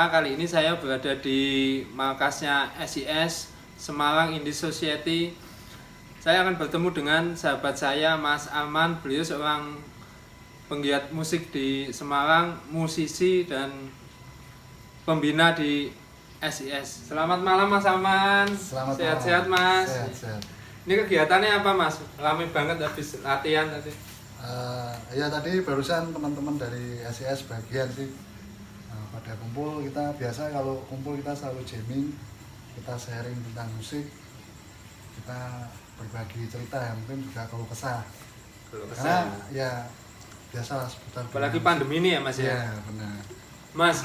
Pemirsa, kali ini saya berada di markasnya SIS Semarang Indie Society. Saya akan bertemu dengan sahabat saya, Mas Arman. Beliau seorang penggiat musik di Semarang, musisi dan pembina di SIS. Selamat malam Mas Arman. Selamat Sehat-sehat malam. Mas. Sehat-sehat. Ini kegiatannya apa Mas? Ramai banget habis latihan tadi. Ya tadi barusan teman-teman dari SIS bagian sih pada kumpul. Kita biasa kalau kumpul kita selalu jamming, kita sharing tentang musik, kita berbagi cerita ya, mungkin juga kalau kesah. Karena ya biasalah seputar apalagi pandemi ini ya Mas ya. Iya benar. Mas,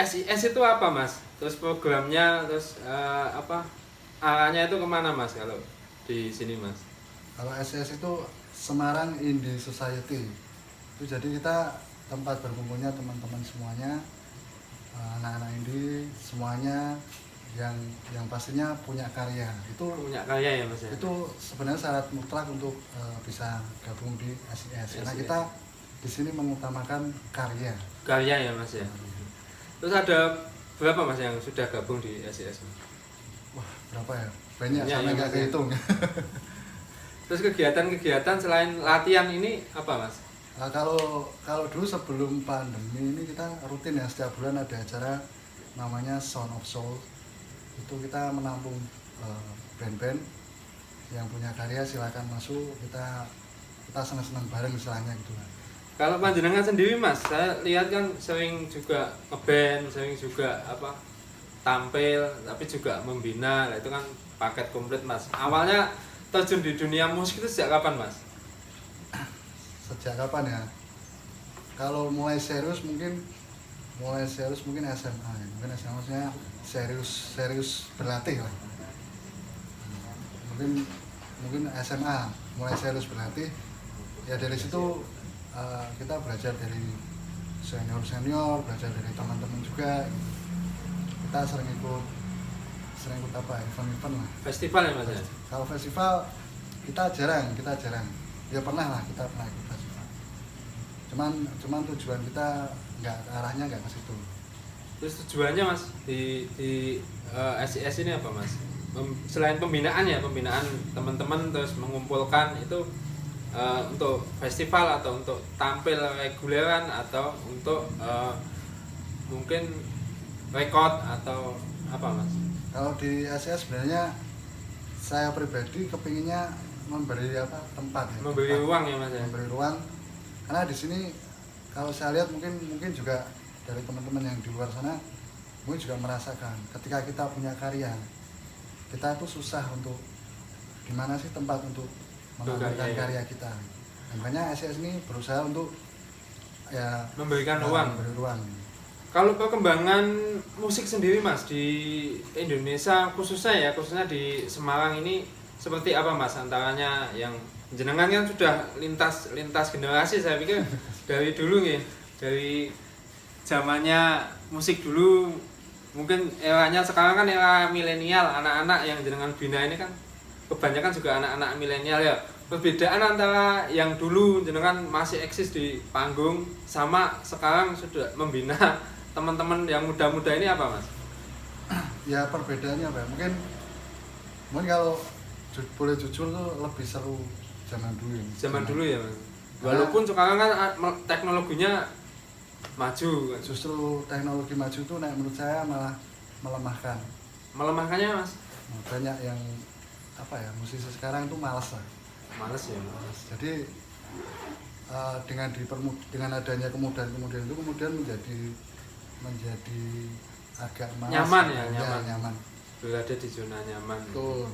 SIS itu apa Mas? Terus programnya, terus arahnya itu kemana Mas kalau di sini Mas? Kalau SIS itu Semarang Indie Society. Itu jadi kita tempat berkumpulnya teman-teman semuanya, anak-anak indie semuanya yang pastinya punya karya. Itu Punya karya ya Mas ya? Itu sebenarnya syarat mutlak untuk bisa gabung di SIS. Karena kita di sini mengutamakan karya. Karya ya Mas ya. Terus ada berapa Mas yang sudah gabung di SIS? Wah, berapa ya? Banyak ya, sampai nggak kehitung. Terus kegiatan-kegiatan selain latihan ini apa Mas? Nah, kalau dulu sebelum pandemi ini kita rutin ya, setiap bulan ada acara namanya Sound of Soul. Itu kita menampung band-band yang punya karya, silakan masuk, kita senang-senang bareng istilahnya gitu lah. Kalau panjenengan sendiri Mas, saya lihat kan sering juga ngeband, sering juga tampil, tapi juga membina. Nah, itu kan paket komplit Mas. Awalnya terjun di dunia musik itu sejak kapan Mas? Sejak kapan ya? Kalau mulai serius mungkin SMA ya. Mungkin SMA maksudnya serius berlatih lah. Mungkin SMA mulai serius berlatih. Ya dari situ kita belajar dari senior, belajar dari teman-teman juga. Kita sering ikut event-event lah. Festival ya Mas ya? Kalau festival kita jarang. Ya pernah ikut festival. Cuman tujuan kita arahnya nggak ke situ. Terus tujuannya Mas di SIS ini apa Mas? Selain pembinaan teman-teman, terus mengumpulkan itu untuk festival atau untuk tampil reguleran atau untuk mungkin rekod atau apa Mas? Kalau di SIS sebenarnya saya pribadi kepinginnya memberi tempat ya. Memberi ruang ya Mas ya? Memberi ruang. Karena di sini kalau saya lihat mungkin juga dari teman-teman yang di luar sana mungkin juga merasakan ketika kita punya karya, kita itu susah untuk gimana sih tempat untuk menampilkan karya kita. Dan makanya SIS ini berusaha untuk ya memberikan ruang. Memberi ruang. Kalau perkembangan musik sendiri Mas di Indonesia khususnya di Semarang ini seperti apa Mas? Antaranya yang jenengan kan sudah lintas generasi, saya pikir dari dulu nih, dari zamannya musik dulu, mungkin eranya sekarang kan era milenial, anak-anak yang jenengan bina ini kan kebanyakan juga anak-anak milenial ya. Perbedaan antara yang dulu jenengan masih eksis di panggung sama sekarang sudah membina teman-teman yang muda-muda ini apa Mas? Ya perbedaannya apa ya? Mungkin kalau boleh jujur tuh lebih seru zaman dulu. Zaman dulu ya Mas. Walaupun sekarang kan teknologinya maju. Justru teknologi maju itu menurut saya malah melemahkan. Melemahkannya Mas? Banyak yang musisi sekarang itu malas lah. Males ya. Malas. Jadi dengan adanya kemudahan itu kemudian menjadi agak malas. Nyaman. Berada di zona nyaman. Betul.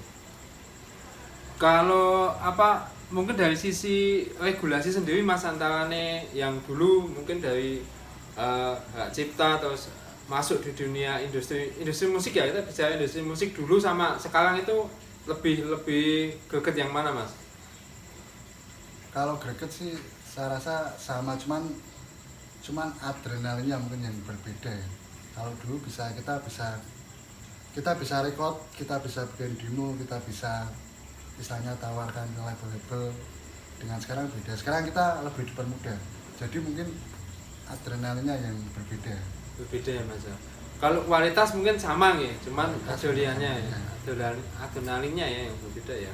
Kalau mungkin dari sisi regulasi sendiri Mas, antaranya yang dulu mungkin dari hak cipta terus masuk di dunia industri musik ya, kita bicara industri musik dulu sama sekarang itu lebih greget yang mana Mas? Kalau greget sih saya rasa sama, cuman adrenalinnya mungkin yang berbeda ya. Kalau dulu kita bisa record, kita bisa bikin demo, kita bisa misalnya tawarkan ke label-label. Dengan sekarang beda. Sekarang kita lebih dipermudah. Jadi mungkin adrenalinnya yang berbeda. berbeda ya Mas ya. Kalau kualitas mungkin sama ya, cuman Kualitas adonannya ya, adonalinnya ya yang berbeda ya.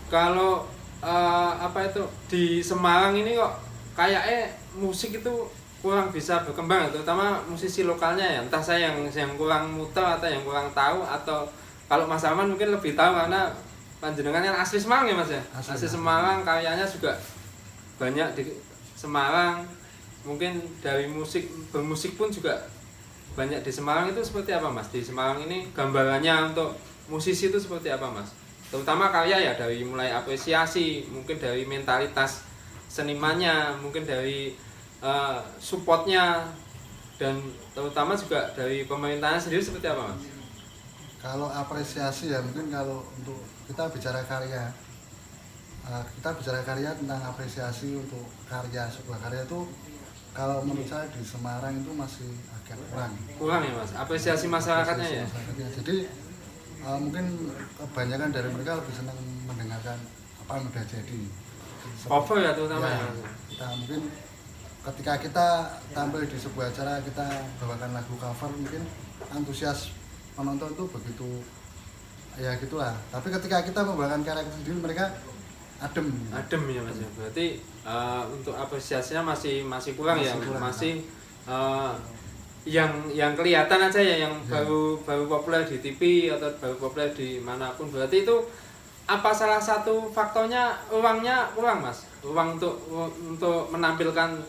Kalau apa itu di Semarang ini kok kayaknya musik itu kurang bisa berkembang, terutama musisi lokalnya ya. Entah saya yang kurang muter atau yang kurang tahu, atau kalau Mas Arman mungkin lebih tahu karena panjenengan kan asli Semarang ya Mas ya. Asli Semarang, karyanya juga banyak di Semarang. Mungkin dari bermusik pun juga banyak di Semarang. Itu seperti apa Mas? Di Semarang ini gambarannya untuk musisi itu seperti apa Mas? Terutama karya ya, dari mulai apresiasi, mungkin dari mentalitas senimannya, mungkin dari supportnya, dan terutama juga dari pemerintahnya sendiri seperti apa Mas? Kalau apresiasi ya mungkin kalau untuk kita bicara karya, tentang apresiasi untuk sebuah karya itu, kalau menurut saya di Semarang itu masih agak kurang Ya Mas, apresiasi masyarakatnya ya. Jadi mungkin kebanyakan dari mereka lebih senang mendengarkan apa yang udah jadi. Cover ya terutama ya. Kita mungkin ketika kita tampil di sebuah acara, kita bawakan lagu cover, mungkin antusias penonton itu begitu ya gitulah. Tapi ketika kita membawakan karya sendiri, mereka adem ya Mas ya. Berarti untuk apresiasinya masih kurang ya, masih yang kelihatan aja ya, yang baru populer di TV atau baru populer di manapun. Berarti itu apa salah satu faktornya uangnya kurang Mas? Uang untuk menampilkan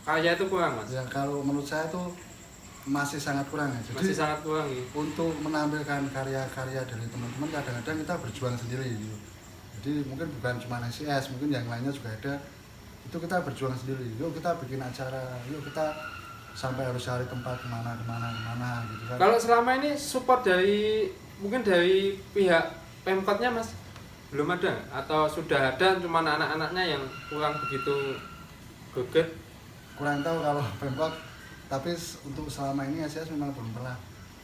karya itu kurang Mas? Ya kalau menurut saya itu masih sangat kurang ya. Jadi masih sangat kurang ya. Untuk menampilkan karya-karya dari teman-teman, kadang-kadang kita berjuang sendiri gitu. Jadi mungkin bukan cuma SIS, mungkin yang lainnya juga ada. Itu kita berjuang sendiri. Yuk kita bikin acara, yuk kita sampai harus cari tempat kemana gitu kan. Kalau selama ini support mungkin dari pihak Pemkotnya Mas belum ada, atau sudah ada cuman anak-anaknya yang kurang begitu greget? Kurang tahu kalau Pemkot, tapi untuk selama ini SIS memang belum pernah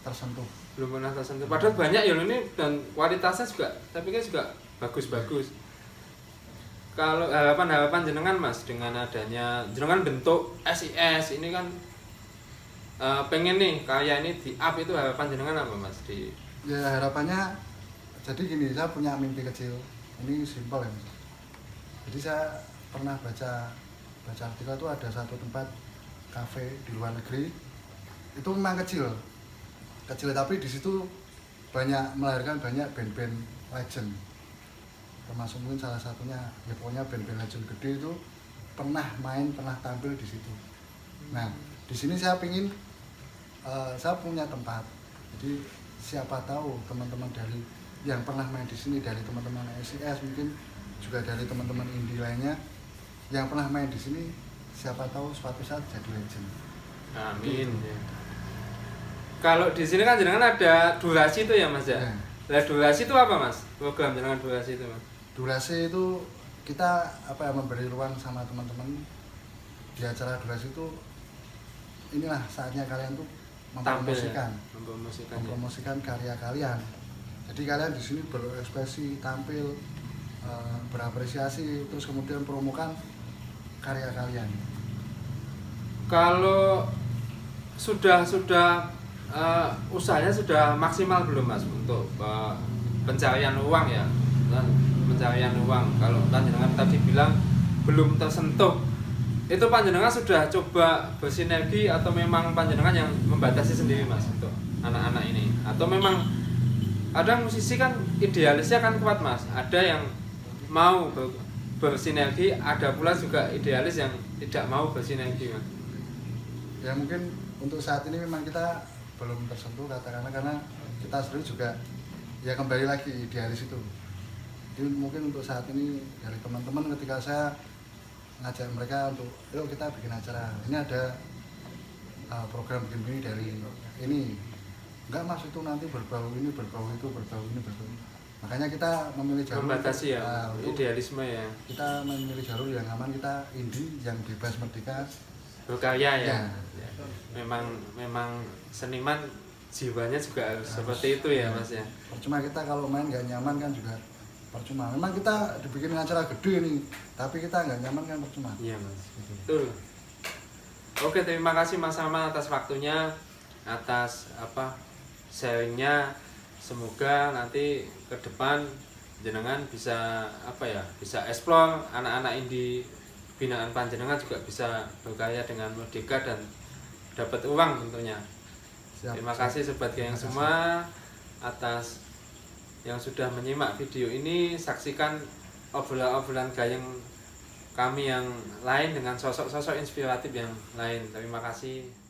tersentuh. Padahal banyak ya ini, dan kualitasnya juga saya pikir juga bagus-bagus. Kalau harapan jenengan Mas dengan adanya jenengan bentuk SIS ini kan, pengen nih karya ini di up, itu harapan jenengan apa Mas? Ya harapannya, jadi gini, saya punya mimpi kecil. Ini simpel ya Mas. Jadi saya pernah baca artikel itu, ada satu tempat kafe di luar negeri itu memang kecil tapi di situ melahirkan banyak band-band legend, termasuk mungkin salah satunya ya, pokoknya band-band legend gede itu pernah tampil di situ. Nah di sini saya pingin saya punya tempat, jadi siapa tahu teman-teman dari yang pernah main di sini, dari teman-teman SIS, mungkin juga dari teman-teman indie lainnya yang pernah main di sini, siapa tahu suatu saat jadi legend. Amin. Ya. Kalau di sini kan jenengan ada durasi itu ya Mas ya. Nah, durasi itu apa Mas? Program jenengan durasi itu Mas? Durasi itu kita memberi ruang sama teman-teman di acara durasi itu. Inilah saatnya kalian tuh mempromosikan karya kalian. Jadi kalian di sini berekspresi, tampil, berapresiasi, terus kemudian promokan karya kalian. Kalau sudah usahanya sudah maksimal belum Mas untuk pencarian uang ya? Pencarian uang, kalau panjenengan tadi bilang belum tersentuh, itu panjenengan sudah coba bersinergi atau memang panjenengan yang membatasi sendiri Mas untuk anak-anak ini? Atau memang ada musisi kan idealisnya kan kuat Mas, ada yang mau bersinergi, ada pula juga idealis yang tidak mau bersinergi Mas. Ya mungkin untuk saat ini memang kita belum tersentuh katakanlah, karena kita sendiri juga ya kembali lagi idealis itu. Jadi mungkin untuk saat ini dari teman-teman, ketika saya ngajak mereka untuk yuk kita bikin acara, ini ada program begini dari ini, enggak Mas itu nanti berbau ini, berbau itu, berbau ini, berbau ini. Makanya kita memilih jalur membatasi ya, idealisme ya. Kita memilih jalur yang aman, kita indie yang bebas merdeka berkarya ya. Memang seniman jiwanya juga harus seperti itu ya Mas ya. Percuma kita kalau main nggak nyaman kan juga percuma. Memang kita dibikin acara gede nih, tapi kita nggak nyaman kan percuma. Iya Mas, betul. Oke, terima kasih Mas Salman atas waktunya, atas sharingnya. Semoga nanti ke depan jenengan bisa bisa explore anak-anak indie binaan panjenengan juga bisa berkarya dengan merdeka dan dapat uang tentunya. Siap, Terima kasih sobat gayeng semua atas yang sudah menyimak video ini. Saksikan obrolan-obrolan gayeng kami yang lain dengan sosok-sosok inspiratif yang lain. Terima kasih.